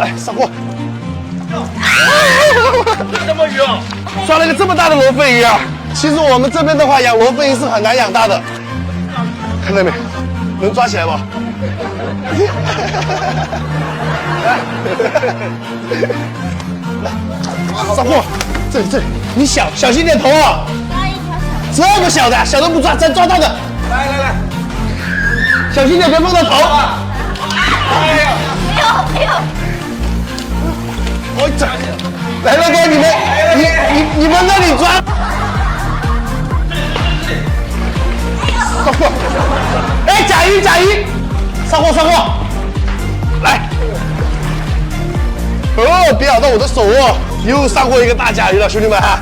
来，上货。什么鱼啊？抓了个这么大的罗非鱼啊！其实我们这边的话，养罗非鱼是很难养大的。看到没？能抓起来吗？来，上货。这里，你小心点头啊！抓一条小。这么小的，小的不抓，咱抓大的。来，小心点，别碰到头。哎呀，没有。我这，来乐哥，你们那里抓。上货。哎，甲鱼，上货。来。哦，别咬到我的手哦！又上过一个大甲鱼了，兄弟们哈。